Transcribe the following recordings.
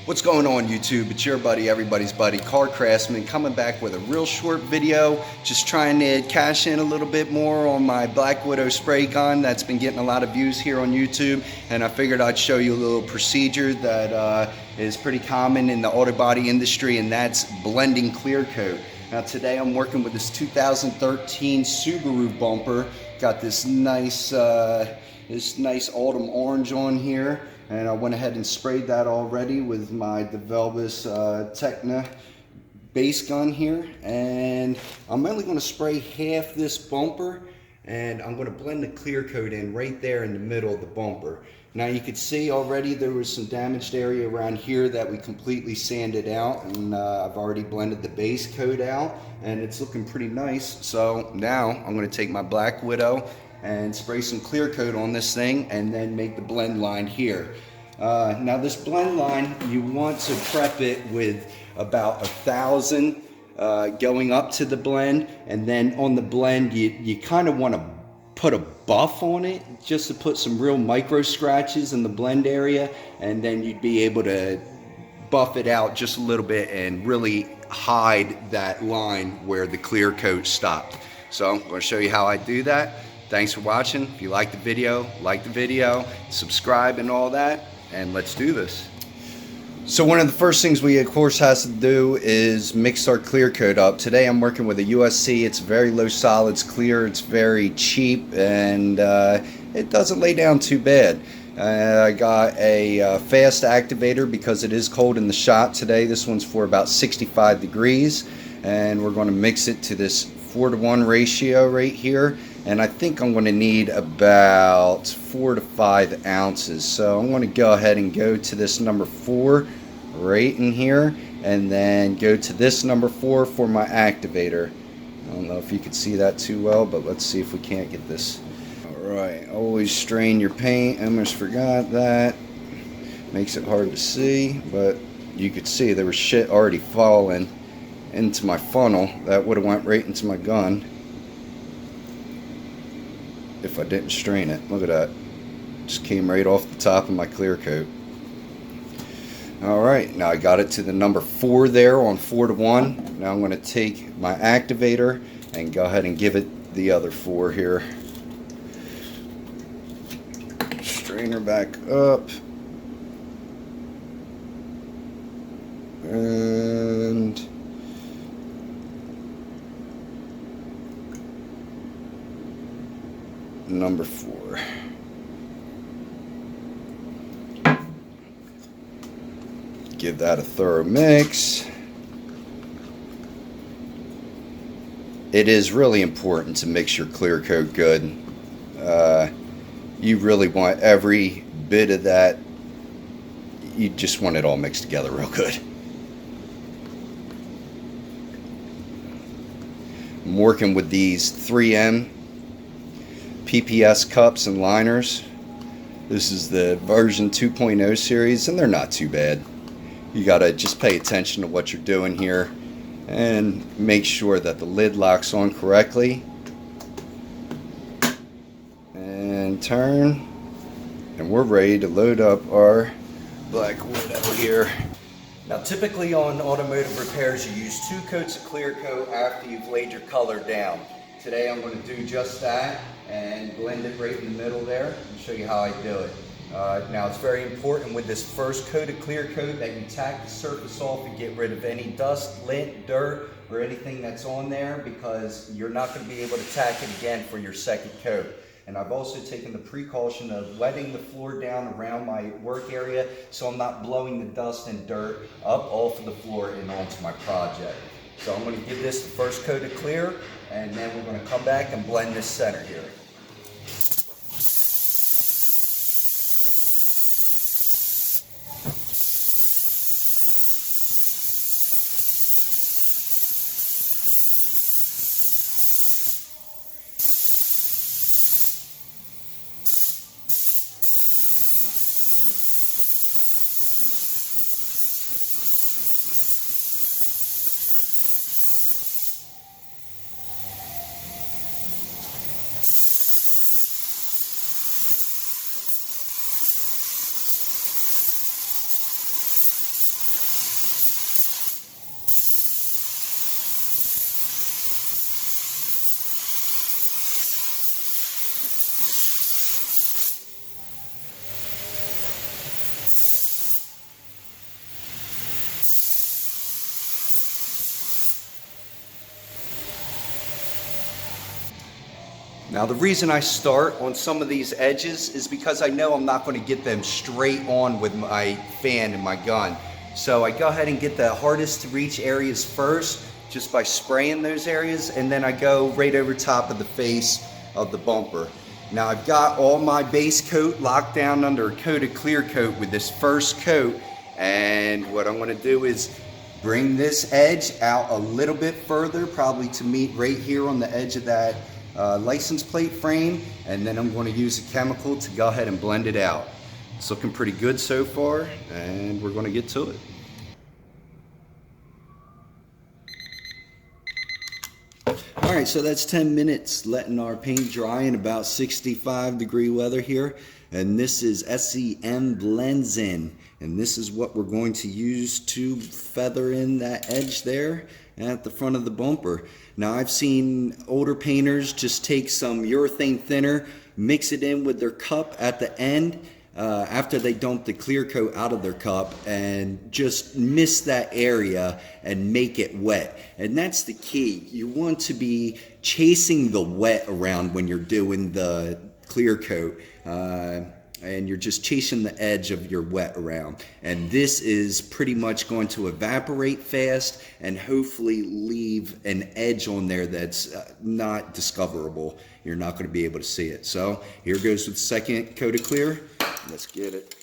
What's going on YouTube? It's your buddy, everybody's buddy, Car Craftsman, coming back with a real short video, just trying to cash in a little bit more on my Black Widow spray gun that's been getting a lot of views here on YouTube, and I figured I'd show you a little procedure that is pretty common in the auto body industry, and that's blending clear coat. Now today I'm working with this 2013 Subaru bumper. Got this nice autumn orange on here, and I went ahead and sprayed that already with my DeVelvis Techna base gun here, and I'm only going to spray half this bumper, and I'm going to blend the clear coat in right there in the middle of the bumper. Now you can see already there was some damaged area around here that we completely sanded out, and I've already blended the base coat out, and it's looking pretty nice. So now I'm going to take my Black Widow and spray some clear coat on this thing, and then make the blend line here. Now this blend line, you want to prep it with about 1,000 going up to the blend, and then on the blend you kind of want to put a buff on it just to put some real micro scratches in the blend area, and then you'd be able to buff it out just a little bit and really hide that line where the clear coat stopped. So I'm going to show you how I do that. Thanks for watching. If you like the video, subscribe and all that, and let's do this. So one of the first things we of course has to do is mix our clear coat up. Today I'm working with a USC. It's very low solids clear. It's very cheap, and it doesn't lay down too bad. I got a fast activator because it is cold in the shop today. This one's for about 65 degrees, and we're going to mix it to this 4-to-1 ratio right here, and I think I'm going to need about 4 to 5 ounces. So I'm going to go ahead and go to this number 4 right in here, and then go to this number 4 for my activator. I don't know if you can see that too well, but let's see if we can't get this. Alright, always strain your paint. I almost forgot that. Makes it hard to see, but you could see there was shit already falling into my funnel that would have went right into my gun if I didn't strain it. Look at that, just came right off the top of my clear coat. Alright, now I got it to the number 4 there on 4-to-1. Now I'm going to take my activator and go ahead and give it the other 4 here. Strainer back up, and number 4. Give that a thorough mix. It is really important to mix your clear coat good. You really want every bit of that. You just want it all mixed together real good. I'm working with these 3M PPS cups and liners. This is the version 2.0 series, and they're not too bad. You gotta just pay attention to what you're doing here and make sure that the lid locks on correctly, and turn, and we're ready to load up our Black Widow here. Now typically on automotive repairs you use 2 coats of clear coat after you've laid your color down. Today I'm going to do just that and blend it right in the middle there and show you how I do it. Now it's very important with this first coat of clear coat that you tack the surface off and get rid of any dust, lint, dirt, or anything that's on there, because you're not going to be able to tack it again for your second coat. And I've also taken the precaution of wetting the floor down around my work area so I'm not blowing the dust and dirt up off of the floor and onto my project. So I'm going to give this the first coat of clear, and then we're going to come back and blend this center here. Now the reason I start on some of these edges is because I know I'm not going to get them straight on with my fan and my gun. So I go ahead and get the hardest to reach areas first just by spraying those areas, and then I go right over top of the face of the bumper. Now I've got all my base coat locked down under a coat of clear coat with this first coat, and what I'm going to do is bring this edge out a little bit further, probably to meet right here on the edge of that license plate frame, and then I'm going to use a chemical to go ahead and blend it out. It's looking pretty good so far, and we're going to get to it. All right, so that's 10 minutes letting our paint dry in about 65-degree weather here, and this is SEM Blends In, and this is what we're going to use to feather in that edge there at the front of the bumper. Now I've seen older painters just take some urethane thinner, mix it in with their cup at the end after they dump the clear coat out of their cup, and just mist that area and make it wet. And that's the key. You want to be chasing the wet around when you're doing the clear coat. And you're just chasing the edge of your wet around. And this is pretty much going to evaporate fast and hopefully leave an edge on there that's not discoverable. You're not going to be able to see it. So here goes with the second coat of clear. Let's get it.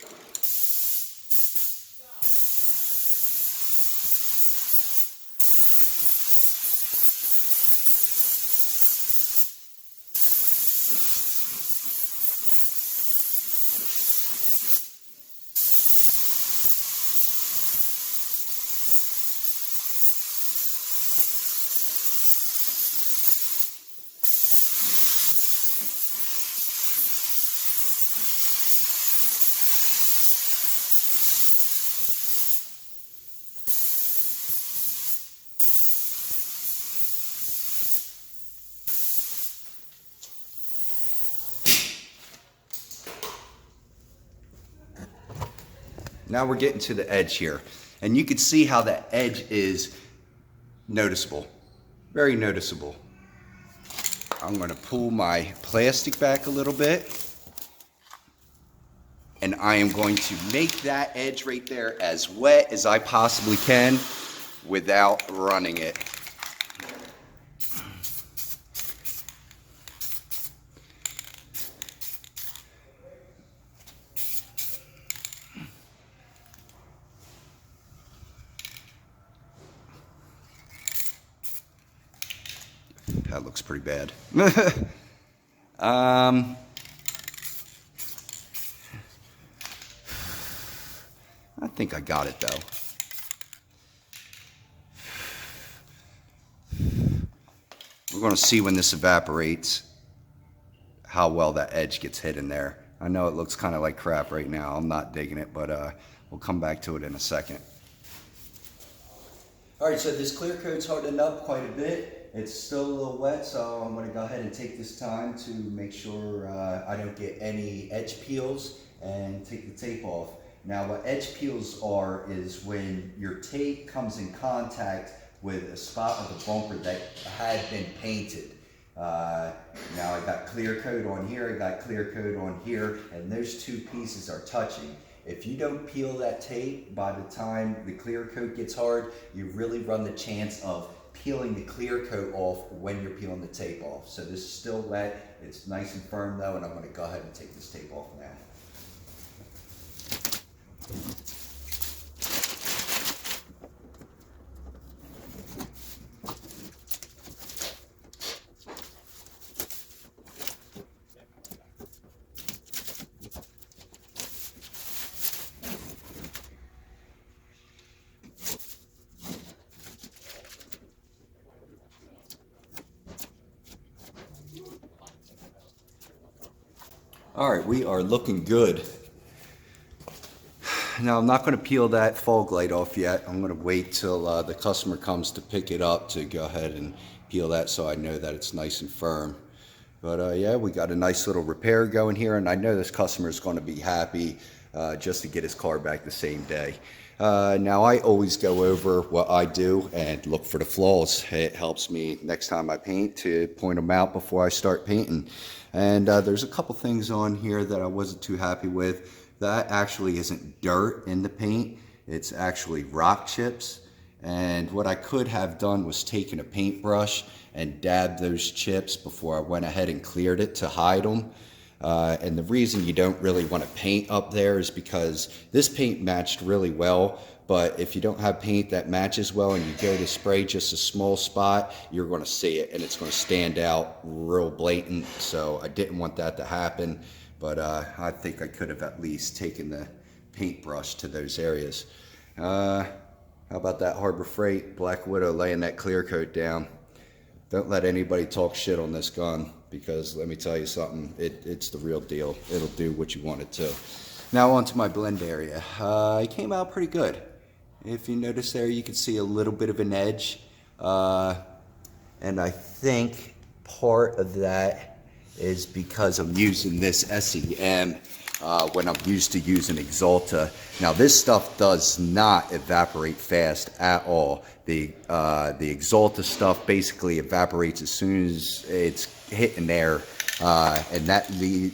Now we're getting to the edge here, and you can see how that edge is noticeable, very noticeable. I'm going to pull my plastic back a little bit, and I am going to make that edge right there as wet as I possibly can without running it. That looks pretty bad. I think I got it though. We're going to see when this evaporates how well that edge gets hit in there. I know it looks kind of like crap right now. I'm not digging it, but we'll come back to it in a second. All right, so this clear coat's hardened up quite a bit. It's still a little wet, so I'm going to go ahead and take this time to make sure I don't get any edge peels and take the tape off. Now what edge peels are is when your tape comes in contact with a spot of the bumper that had been painted. Now I got clear coat on here, I got clear coat on here, and those two pieces are touching. If you don't peel that tape by the time the clear coat gets hard, you really run the chance of peeling the clear coat off when you're peeling the tape off. So this is still wet, it's nice and firm though, and I'm going to go ahead and take this tape off now. All right, we are looking good. Now I'm not going to peel that fog light off yet. I'm going to wait till the customer comes to pick it up to go ahead and peel that so I know that it's nice and firm. But yeah, we got a nice little repair going here, and I know this customer is going to be happy just to get his car back the same day. Now I always go over what I do and look for the flaws. It helps me next time I paint to point them out before I start painting. And there's a couple things on here that I wasn't too happy with. That actually isn't dirt in the paint, it's actually rock chips. And what I could have done was taken a paintbrush and dabbed those chips before I went ahead and cleared it to hide them. And the reason you don't really want to paint up there is because this paint matched really well, but if you don't have paint that matches well and you go to spray just a small spot, you're going to see it and it's going to stand out real blatant. So I didn't want that to happen, but I think I could have at least taken the paintbrush to those areas. How about that Harbor Freight Black Widow laying that clear coat down? Don't let anybody talk shit on this gun, because let me tell you something, it's the real deal. It'll do what you want it to. Now onto my blend area. It came out pretty good. If you notice there, you can see a little bit of an edge. And I think part of that is because I'm using this SEM when I'm used to using Axalta. Now this stuff does not evaporate fast at all. The Axalta stuff basically evaporates as soon as it's hitting air, and that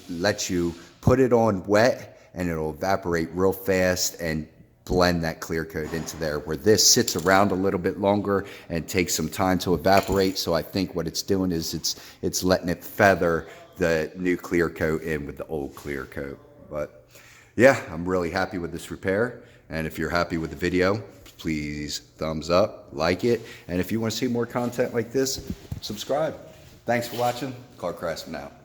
lets you put it on wet and it'll evaporate real fast and blend that clear coat into there, where this sits around a little bit longer and takes some time to evaporate. So I think what it's doing is it's letting it feather the new clear coat in with the old clear coat. But yeah, I'm really happy with this repair, and if you're happy with the video, please thumbs up, like it, and if you want to see more content like this, subscribe. Thanks for watching. Car Craftsman out.